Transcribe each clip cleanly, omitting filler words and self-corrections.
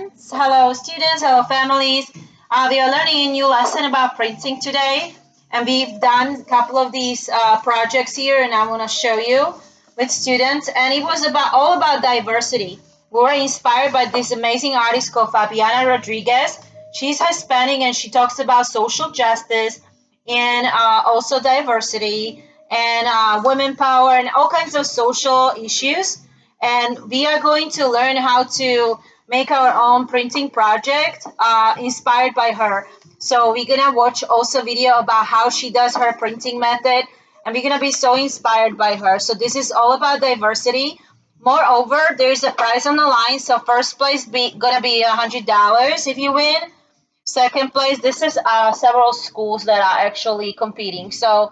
friends, hello students, hello families. We are learning a new lesson about printing today, and we've done a couple of these projects here, and I want to show you with students. And it was all about diversity. We were inspired by this amazing artist called Fabiana Rodriguez. She's Hispanic, and she talks about social justice and also diversity and women power and all kinds of social issues. And we are going to learn how to make our own printing project inspired by her. So we're gonna watch also video about how she does her printing method, and we're gonna be so inspired by her. So this is all about diversity. Moreover, there's a prize on the line. So first place gonna be $100 if you win. Second place, this is several schools that are actually competing. So,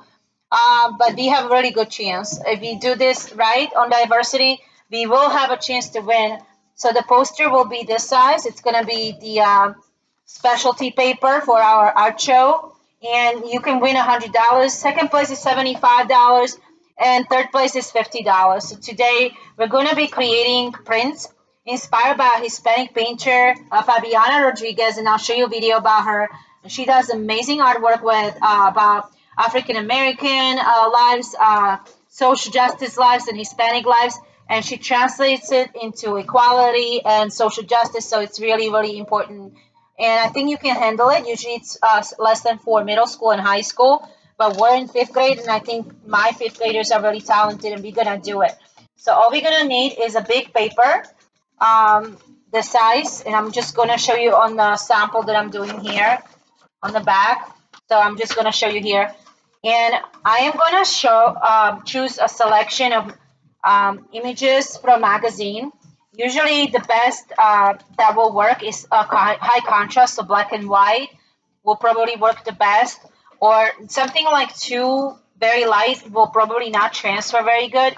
but we have a really good chance. If we do this right on diversity, we will have a chance to win. So the poster will be this size. It's going to be the specialty paper for our art show. And you can win $100. Second place is $75. And third place is $50. So today we're going to be creating prints inspired by a Hispanic painter, Fabiana Rodriguez, and I'll show you a video about her. She does amazing artwork with about African American lives, social justice lives, and Hispanic lives, and she translates it into equality and social justice. So it's really, really important, and I think you can handle it. Usually, it's less than for middle school and high school, but we're in fifth grade, and I think my fifth graders are really talented, and we're gonna do it. So all we're gonna need is a big paper, the size, and I'm just going to show you on the sample that I'm doing here on the back. So I'm just going to show you here, and I am going to choose a selection of images from a magazine. Usually the best that will work is high contrast, so black and white will probably work the best, or something like too very light will probably not transfer very good.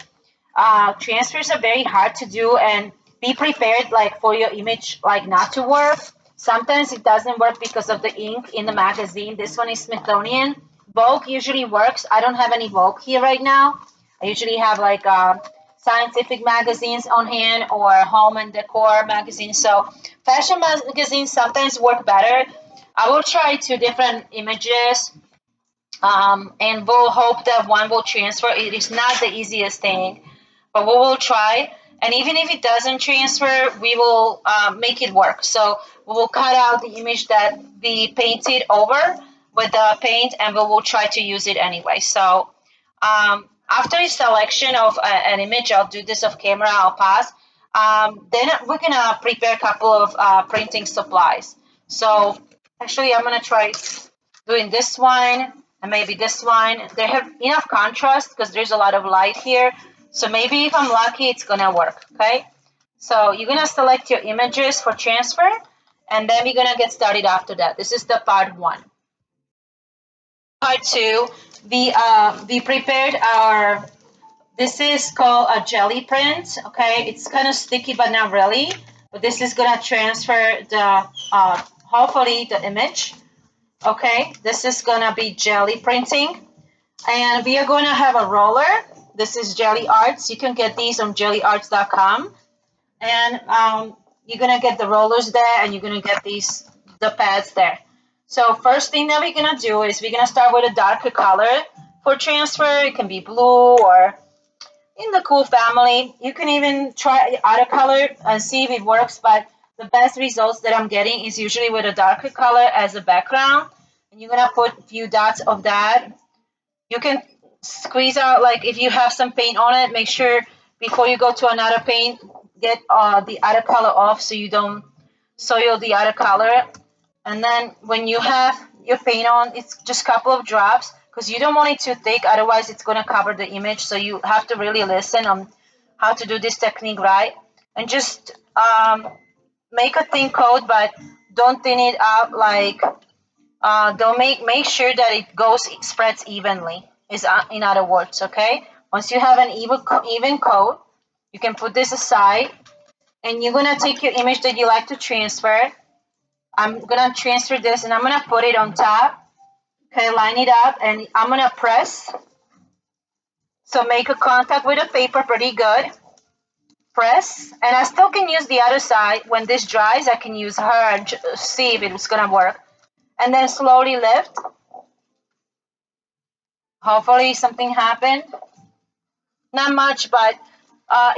Transfers are very hard to do, and be prepared like for your image like not to work. Sometimes it doesn't work because of the ink in the magazine. This one is Smithsonian. Vogue usually works. I don't have any Vogue here right now. I usually have like scientific magazines on hand or home and decor magazines. So fashion magazines sometimes work better. I will try two different images, and we'll hope that one will transfer. It is not the easiest thing, but we will try. And even if it doesn't transfer, we will make it work. So we will cut out the image that we painted over with the paint, and we will try to use it anyway. So after a selection of an image, I'll do this off camera, I'll pause. Then we're gonna prepare a couple of printing supplies. So actually, I'm gonna try doing this one and maybe this one. They have enough contrast because there's a lot of light here. So maybe if I'm lucky, it's gonna work, okay? So you're gonna select your images for transfer, and then we're gonna get started after that. This is the part one. Part two, we prepared our, this is called a jelly print, okay? It's kind of sticky, but not really. But this is gonna transfer the, hopefully the image, okay? This is gonna be jelly printing. And we are gonna have a roller. This is Jelly Arts. You can get these on jellyarts.com. And you're going to get the rollers there, and you're going to get the pads there. So first thing that we're going to do is we're going to start with a darker color for transfer. It can be blue or in the cool family. You can even try other color and see if it works, but the best results that I'm getting is usually with a darker color as a background. And you're going to put a few dots of that. You can squeeze out, like if you have some paint on it, make sure before you go to another paint, get the other color off so you don't soil the other color. And then when you have your paint on, it's just a couple of drops because you don't want it too thick, otherwise it's going to cover the image. So you have to really listen on how to do this technique right, and just make a thin coat, but don't thin it out like don't make sure that it spreads evenly, is in other words, okay? Once you have an even coat, you can put this aside, and you're gonna take your image that you like to transfer. I'm gonna transfer this, and I'm gonna put it on top, okay? Line it up, and I'm gonna press, so make a contact with the paper pretty good. press, and I still can use the other side. When this dries, I can use her and see if it's gonna work. And then slowly lift. Hopefully something happened. Not much, but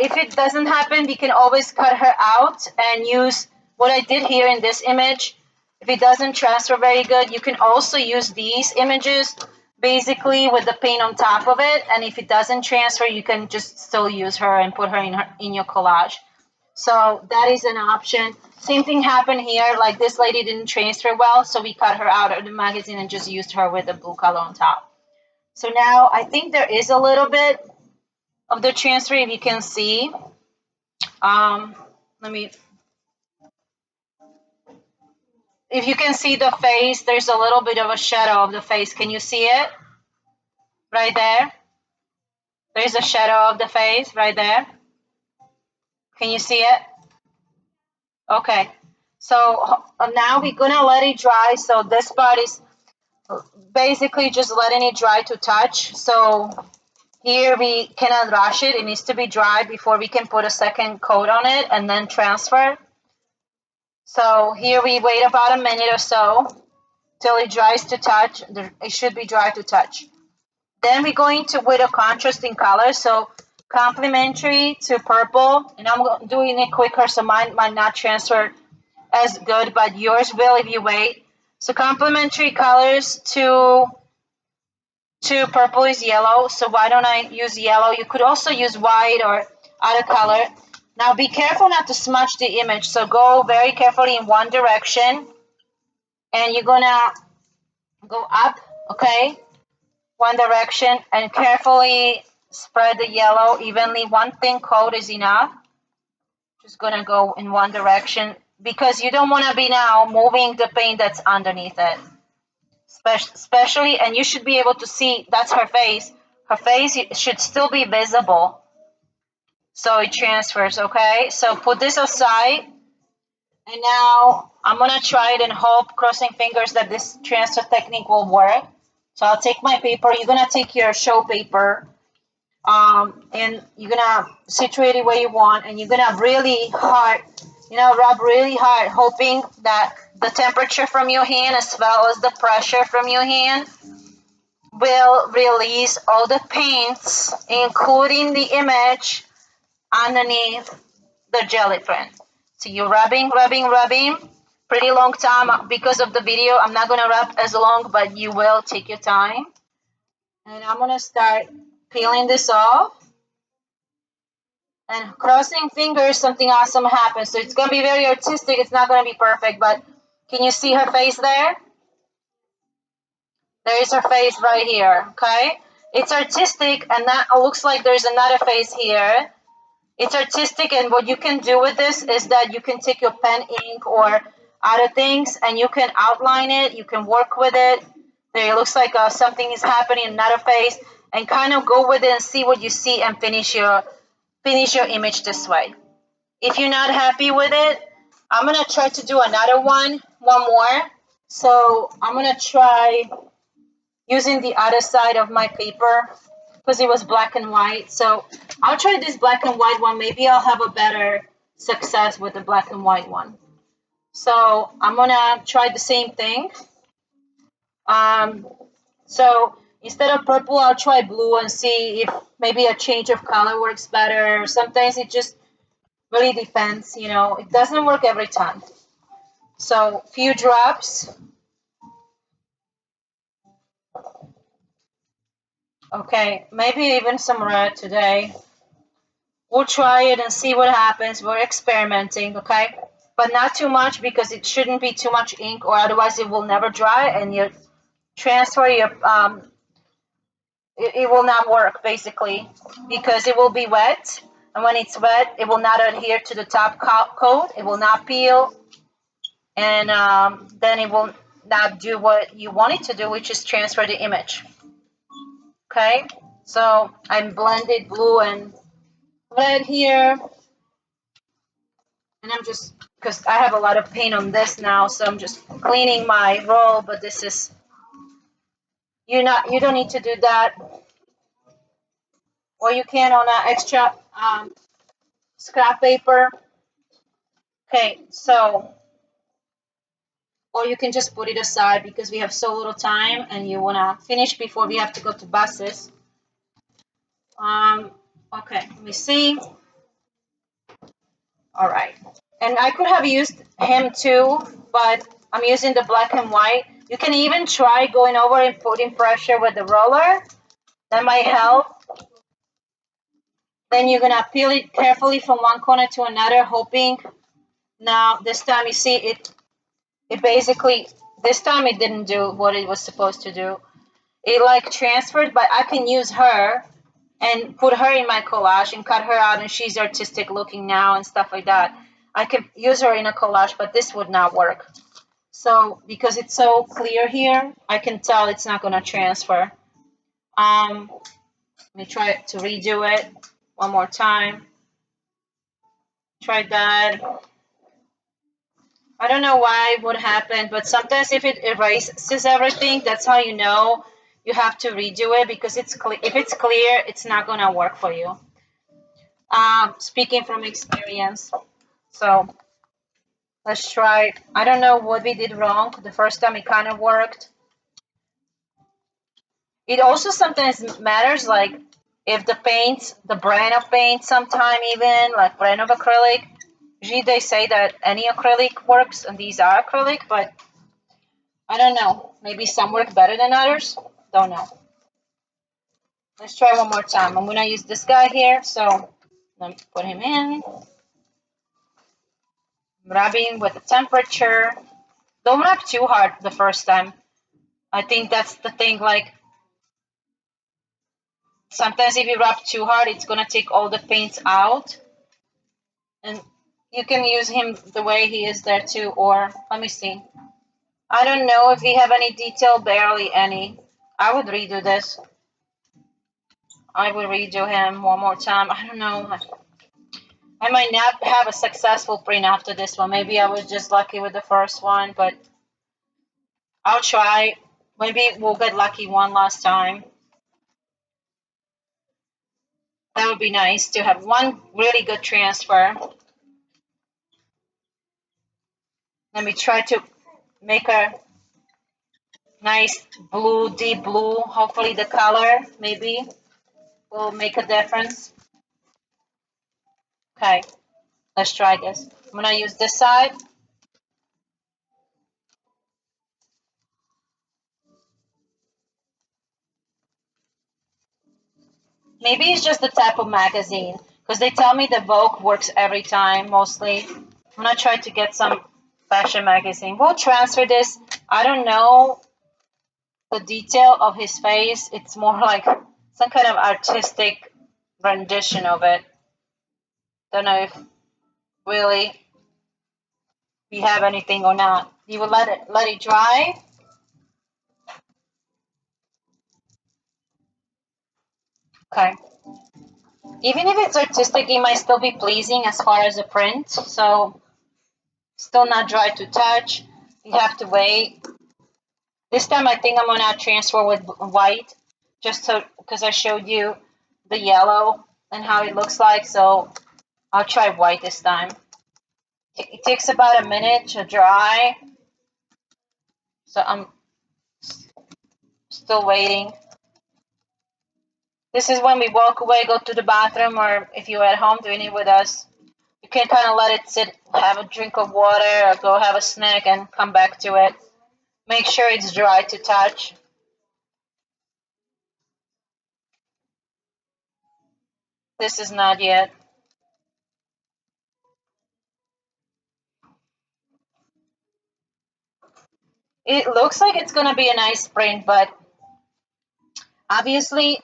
if it doesn't happen, we can always cut her out and use what I did here in this image. If it doesn't transfer very good, you can also use these images basically with the paint on top of it. And if it doesn't transfer, you can just still use her and put her in your collage. So that is an option. Same thing happened here. Like this lady didn't transfer well, so we cut her out of the magazine and just used her with the blue color on top. So now I think there is a little bit of the transfer, if you can see. If you can see the face, there's a little bit of a shadow of the face. Can you see it? Right there. There's a shadow of the face right there. Can you see it? Okay. So now we're gonna let it dry. So this part is basically just letting it dry to touch. So here we cannot rush it. It needs to be dry before we can put a second coat on it and then transfer. So here we wait about a minute or so till it dries to touch. It should be dry to touch. Then we're going to with a contrasting color. So complementary to purple, and I'm doing it quicker so mine might not transfer as good, but yours will if you wait. So complementary colors to purple is yellow. So why don't I use yellow? You could also use white or other color. Now be careful not to smudge the image. So go very carefully in one direction, and you're gonna go up, okay? One direction, and carefully spread the yellow evenly. One thin coat is enough. Just gonna go in one direction because you don't want to be now moving the paint that's underneath it. Especially, and you should be able to see that's her face. Her face should still be visible. So it transfers, okay? So put this aside. And now I'm gonna try it and hope, crossing fingers, that this transfer technique will work. So I'll take my paper. You're gonna take your show paper, and you're gonna situate it where you want, and you're gonna really hard, rub really hard, hoping that the temperature from your hand as well as the pressure from your hand will release all the paints, including the image underneath the jelly print. So you're rubbing, pretty long time. Because of the video, I'm not gonna rub as long, but you will take your time. And I'm gonna start peeling this off. And crossing fingers, something awesome happens. So it's gonna be very artistic. It's not gonna be perfect, but can you see her face there? There is her face right here, okay? It's artistic, and that looks like there's another face here. It's artistic, and what you can do with this is that you can take your pen ink or other things, and you can outline it. You can work with it. There, it looks like something is happening in another face, and kind of go with it and see what you see, and finish your image this way. If you're not happy with it, I'm gonna try to do another one more. So I'm gonna try using the other side of my paper because it was black and white. So I'll try this black and white one. Maybe I'll have a better success with the black and white one. So I'm gonna try the same thing. So instead of purple, I'll try blue and see if maybe a change of color works better. Sometimes it just really depends, it doesn't work every time. So few drops. Okay, maybe even some red today. We'll try it and see what happens. We're experimenting, okay? But not too much because it shouldn't be too much ink, or otherwise it will never dry and your transfer, it will not work basically because it will be wet. And when it's wet, it will not adhere to the top coat. It will not peel. And then it will not do what you want it to do, which is transfer the image. Okay, so I'm blended blue and red here, and I'm just, because I have a lot of paint on this now, so I'm just cleaning my roll. But this is, you don't need to do that, or you can on an extra scrap paper. Okay, so, or you can just put it aside because we have so little time and you want to finish before we have to go to buses. Okay, let me see. All right. And I could have used him too, but I'm using the black and white. You can even try going over and putting pressure with the roller. That might help. Then you're gonna peel it carefully from one corner to another, hoping. Now this time you see it. It basically this time it didn't do what it was supposed to do. It like transferred, but I can use her and put her in my collage and cut her out, and she's artistic looking now and stuff like that. I could use her in a collage, but this would not work. So because it's so clear here, I can tell it's not gonna transfer. Let me try to redo it one more time. Try that. I don't know why what happened, but sometimes if it erases everything, that's how you know you have to redo it because if it's clear, it's not gonna work for you. Speaking from experience. So let's try. I don't know what we did wrong. The first time it kind of worked. It also sometimes matters like if the paint, the brand of paint, sometime even like brand of acrylic. Usually they say that any acrylic works and these are acrylic, but I don't know. Maybe some work better than others. Don't know. Let's try one more time. I'm gonna use this guy here, so let me put him in. Rubbing with the temperature. Don't rub too hard the first time. I think that's the thing, like sometimes if you rub too hard, it's gonna take all the paints out. And you can use him the way he is there too, or let me see. I don't know if we have any detail, barely any. I would redo this. I would redo him one more time. I don't know. I might not have a successful print after this one. Maybe I was just lucky with the first one, but I'll try. Maybe we'll get lucky one last time. That would be nice to have one really good transfer. Let me try to make a nice blue, deep blue. Hopefully the color maybe will make a difference. Okay, let's try this. I'm gonna use this side. Maybe it's just the type of magazine because they tell me the Vogue works every time mostly. I'm gonna try to get some fashion magazine. We'll transfer this. I don't know the detail of his face. It's more like some kind of artistic rendition of it. Don't know if really we have anything or not. You will let it dry. Okay. Even if it's artistic, it might still be pleasing as far as the print. So still not dry to touch. You have to wait. This time I think I'm gonna transfer with white, just so because I showed you the yellow and how it looks like. So I'll try white this time. It takes about a minute to dry, so I'm still waiting. This is when we walk away, go to the bathroom, or if you're at home doing it with us, you can kind of let it sit, have a drink of water, or go have a snack and come back to it. Make sure it's dry to touch. This is not yet. It looks like it's gonna be a nice print, but obviously,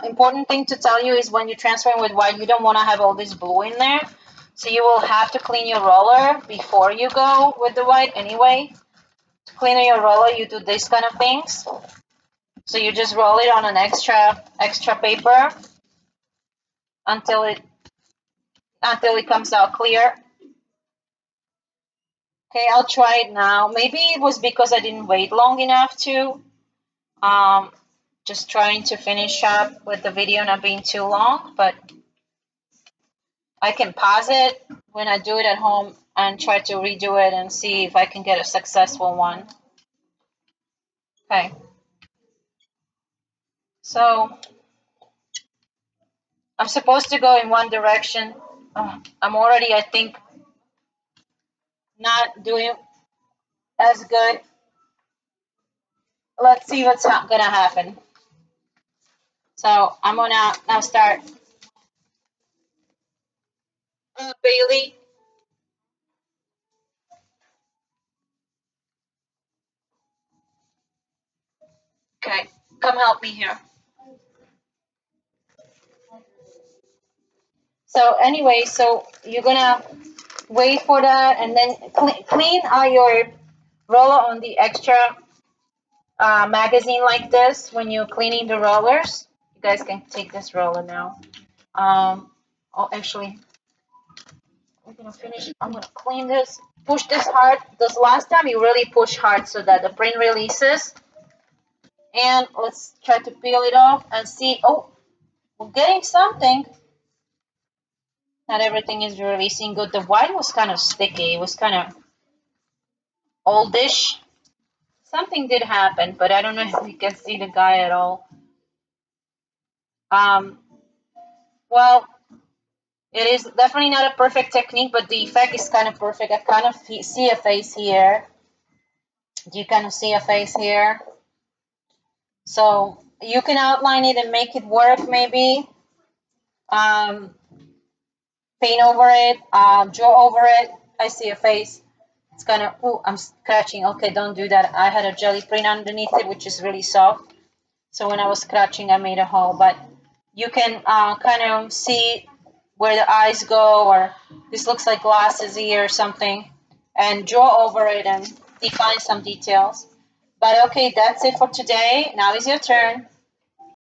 important thing to tell you is when you're transferring with white, you don't want to have all this blue in there. So you will have to clean your roller before you go with the white anyway. To clean your roller, you do these kind of things. So you just roll it on an extra paper until it comes out clear. Okay, I'll try it now. Maybe it was because I didn't wait long enough to. Just trying to finish up with the video not being too long, but I can pause it when I do it at home and try to redo it and see if I can get a successful one. Okay, so I'm supposed to go in one direction. I'm already, I think, not doing as good. Let's see what's gonna happen. So I'm gonna now start. Bailey, okay, come help me here. So anyway, so you're gonna wait for that and then clean your roller on the extra magazine like this when you're cleaning the rollers. You guys can take this roller now. Oh, actually, I'm gonna finish. I'm gonna clean this. Push this hard. This last time you really push hard so that the print releases. And let's try to peel it off and see. Oh, we're getting something. Not everything is releasing good. The white was kind of sticky. It was kind of oldish. Something did happen, but I don't know if you can see the guy at all. Um, well, it is definitely not a perfect technique, but the effect is kind of perfect. I kind of see a face here. Do you kind of see a face here? So you can outline it and make it work maybe. Um, paint over it, draw over it. I see a face. It's kind of, oh, I'm scratching. Okay, don't do that. I had a jelly print underneath it, which is really soft. So when I was scratching, I made a hole. But you can kind of see where the eyes go, or this looks like glasses here or something, and draw over it and define some details. But okay, that's it for today. Now is your turn.